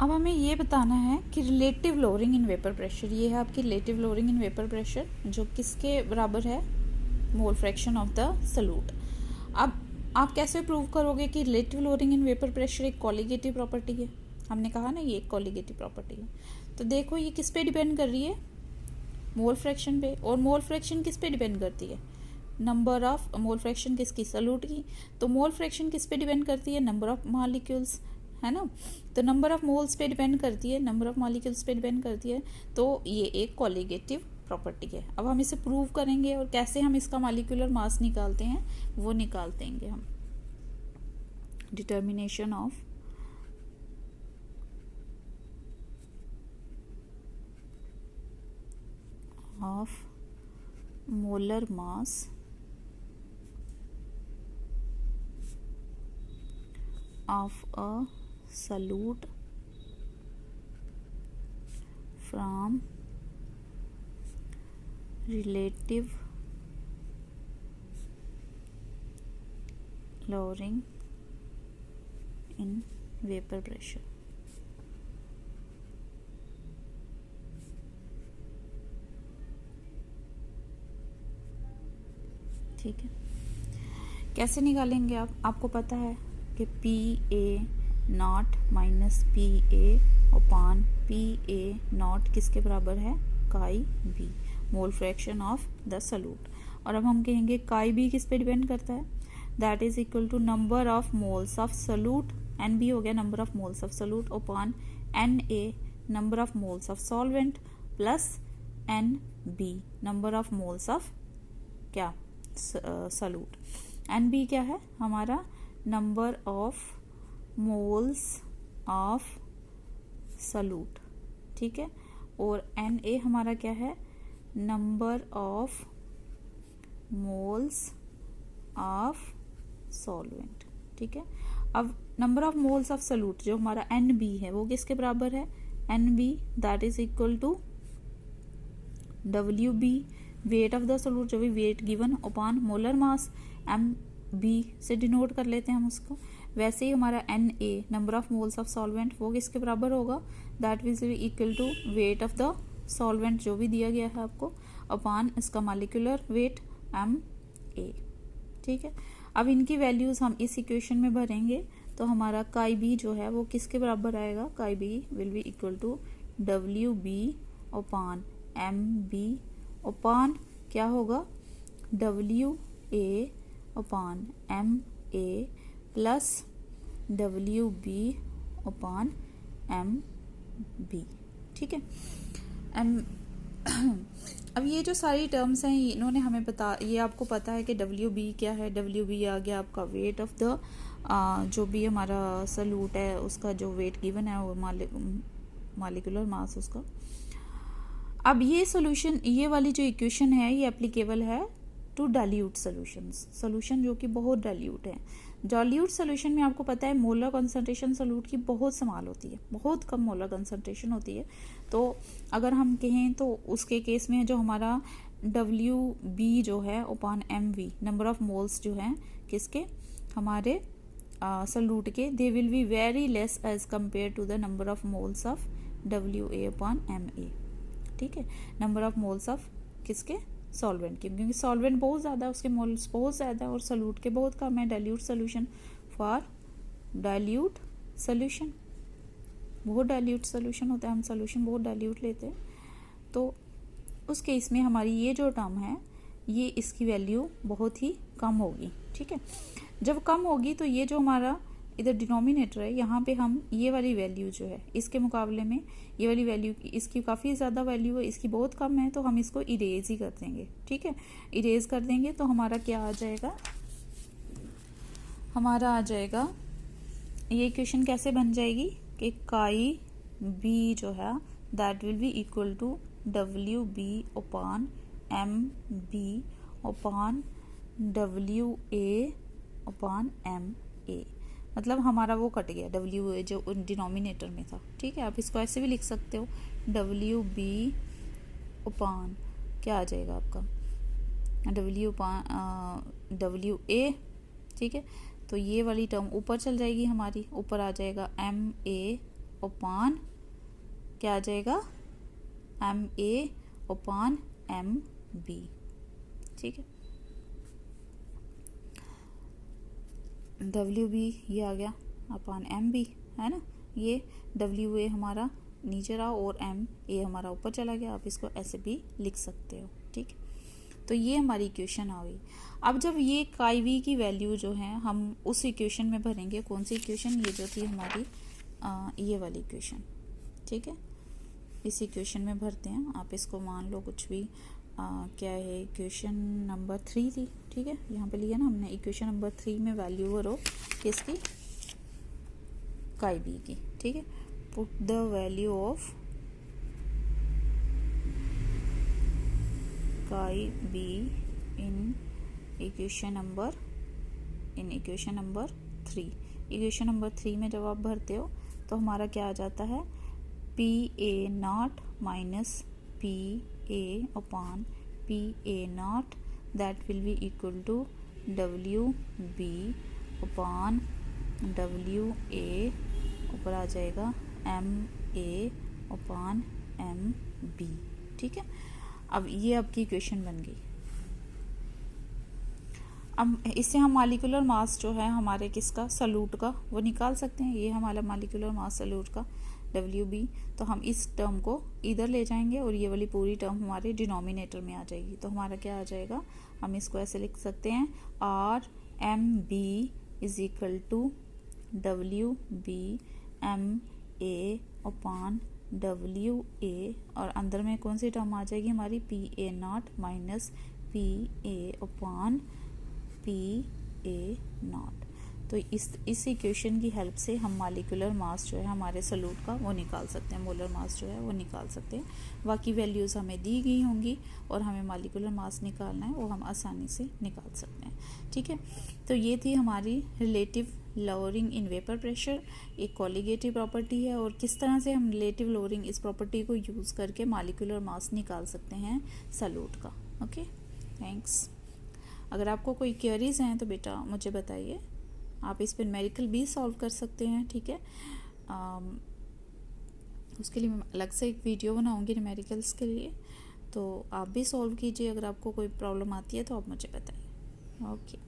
अब हमें ये बताना है कि relative lowering in vapour pressure, ये है आपकी relative lowering in vapour pressure जो किसके बराबर है, मोल फ्रैक्शन ऑफ द सॉल्यूट। अब आप कैसे प्रूव करोगे कि relative lowering in vapour pressure एक कॉलिगेटिव प्रॉपर्टी है? हमने कहा ना ये एक कॉलिगेटिव प्रॉपर्टी है। तो देखो ये किस पे डिपेंड कर रही है, मोल फ्रैक्शन पे। और मोल फ्रैक्शन किस पे डिपेंड करती है, नंबर ऑफ मोल फ्रैक्शन किसकी, सॉल्यूट की। तो मोल फ्रैक्शन किस पे डिपेंड करती है, नंबर ऑफ मॉलिक्यूल्स, है ना। तो नंबर ऑफ मोल्स पे डिपेंड करती है, नंबर ऑफ मॉलिक्यूल्स पे डिपेंड करती है। तो ये एक कॉलिगेटिव प्रॉपर्टी है। अब हम इसे प्रूव करेंगे, और कैसे हम इसका मॉलिक्यूलर मास निकालते हैं वो निकाल देंगे हम। Determination of molar mass of a solute from relative lowering in vapor pressure। ठीक है, कैसे निकालेंगे आप, आपको पता है कि P A not minus P A upon P A not किसके बराबर है, chi B, mole fraction of the solute. और अब हम कहेंगे काई बी किस पे डिपेंड करता है, that is equal to number of moles of solute, N B हो गया number of moles of solute, upon N A number of moles of solvent, plus N B number of moles of क्या, solute. N B क्या है हमारा, number of moles of solute, ठीक है। और N A हमारा क्या है, number of moles of solvent, ठीक है। अब number of moles of solute जो हमारा एन बी है वो किसके बराबर है, N B that is equal to W B weight of the solute, जो भी weight given upon molar mass, M B से डिनोट कर लेते हैं हम उसको। वैसे ही हमारा N A number of moles of solvent वो किसके बराबर होगा, that will be equal to weight of the solvent जो भी दिया गया है आपको, अपॉन इसका मॉलिक्यूलर वेट एम ए, ठीक है। अब इनकी वैल्यूज हम इस इक्वेशन में भरेंगे तो हमारा काई बी जो है वो किसके बराबर आएगा, chi B will be equal to W B upon M B upon क्या होगा, W A upon M A plus W B upon M B, ठीक है। अब ये जो सारी टर्म्स हैं इन्होंने हमें ये आपको पता है कि डब्ल्यू बी क्या है, डब्ल्यू बी आ गया आपका वेट ऑफ द जो भी हमारा सॉल्यूट है उसका जो वेट गिवन है वो मॉलिक्यूलर मास उसका। अब ये सॉल्यूशन, ये वाली जो इक्वेशन है ये एप्लीकेबल है टू डाइल्यूट सॉल्यूशंस, सॉल्यूशन जो कि बहुत डाइल्यूट है। डाइल्यूट सॉल्यूशन में आपको पता है मोलर कंसंट्रेशन सॉल्यूट की बहुत स्मॉल होती है, बहुत कम मोलर कंसंट्रेशन होती है। तो अगर हम कहें तो उसके केस में जो हमारा डब्ल्यू बी जो है upon M B number of moles जो हैं किसके, हमारे सॉल्यूट के, they will be very less as compare to the number of moles of W A upon M A, ठीक है। नंबर ऑफ मोल्स ऑफ किसके, सॉल्वेंट के, क्योंकि सॉल्वेंट बहुत ज़्यादा, उसके मोल्स बहुत ज़्यादा और सॉल्यूट के बहुत कम है। Dilute solution, for dilute solution, बहुत डाइल्यूट सोल्यूशन होता है, हम सोल्यूशन बहुत डाइल्यूट लेते हैं, तो उस केस में हमारी ये जो टर्म है ये इसकी वैल्यू बहुत ही कम होगी, ठीक है। जब कम होगी तो ये जो हमारा इधर डिनोमिनेटर है यहाँ पे हम ये वाली वैल्यू जो है इसके मुकाबले में ये वाली वैल्यू इसकी काफ़ी ज़्यादा वैल्यू है, इसकी बहुत कम है, तो हम इसको इरेज ही कर देंगे, ठीक है। इरेज कर देंगे तो हमारा क्या आ जाएगा, हमारा आ जाएगा ये इक्वेशन कैसे बन जाएगी कि काई बी जो है that will be equal to W B upon M B upon W A upon M A, मतलब हमारा वो कट गया डब्ल्यू ए जो डिनोमिनेटर में था, ठीक है। आप इसको ऐसे भी लिख सकते हो, डब्ल्यू बी अपॉन क्या आ जाएगा आपका डब्ल्यू अपॉन डब्ल्यू ए, ठीक है। तो ये वाली टर्म ऊपर चल जाएगी हमारी, ऊपर आ जाएगा एम ए अपॉन क्या आ जाएगा, MA अपॉन MB। ठीक है, WB ये आ गया अपॉन MB, है ना। ये WA हमारा नीचे रहा और MA हमारा ऊपर चला गया। आप इसको ऐसे भी लिख सकते हो। ठीक है, तो ये हमारी इक्वेशन आ गई। अब जब ये काई वी की वैल्यू जो है हम उस इक्वेशन में भरेंगे, कौन सी इक्वेशन, ये जो थी हमारी ये वाली इक्वेशन। ठीक है, इस इक्वेशन में भरते हैं। आप इसको मान लो कुछ भी क्या है, इक्वेशन नंबर 3 थी। ठीक है, यहाँ पे लिया ना हमने, इक्वेशन नंबर 3 में वैल्यू भरो किसकी, काई बी की। ठीक है, पुट द वैल्यू ऑफ काई be in equation number 3। Equation number 3 में जब आप भरते हो तो हमारा क्या आ जाता है, PA0 minus PA upon PA0 that will be equal to WB upon WA, ऊपर आ जाएगा MA अपॉन MB। ठीक है, अब ये आपकी इक्वेशन बन गई। अब इससे हम मालिकुलर मास जो है हमारे किसका, सॉल्यूट का, वो निकाल सकते हैं। ये हमारा मालिकुलर मास सॉल्यूट का WB। तो हम इस टर्म को इधर ले जाएंगे और ये वाली पूरी टर्म हमारे डिनोमिनेटर में आ जाएगी। तो हमारा क्या आ जाएगा, हम इसको ऐसे लिख सकते हैं, RMB is equal to WB MA upon WA, और अंदर में कौन सी टर्म आ जाएगी हमारी, PA0 minus PA upon PA0। तो इस इक्वेशन की हेल्प से हम मालिकुलर मास जो है हमारे सॉल्यूट का वो निकाल सकते हैं, मोलर मास जो है वो निकाल सकते हैं। बाकी वैल्यूज़ हमें दी गई होंगी और हमें मालिकुलर मास निकालना है, वो हम आसानी से निकाल सकते हैं। ठीक है, तो ये थी हमारी relative lowering in vapour pressure, एक कॉलिगेटिव प्रॉपर्टी है, और किस तरह से हम रिलेटिव लोअरिंग इस प्रॉपर्टी को यूज़ करके मालिकुलर मास निकाल सकते हैं सॉल्यूट का। Okay, thanks. अगर आपको कोई क्वेरीज हैं तो बेटा मुझे बताइए, आप इस पर न्यूमेरिकल भी सॉल्व कर सकते हैं। ठीक है, उसके लिए मैं अलग से एक वीडियो बनाऊंगी न्यूमेरिकल्स के लिए, तो आप भी सॉल्व कीजिए। अगर आपको कोई प्रॉब्लम आती है तो आप मुझे बताइए। ओके।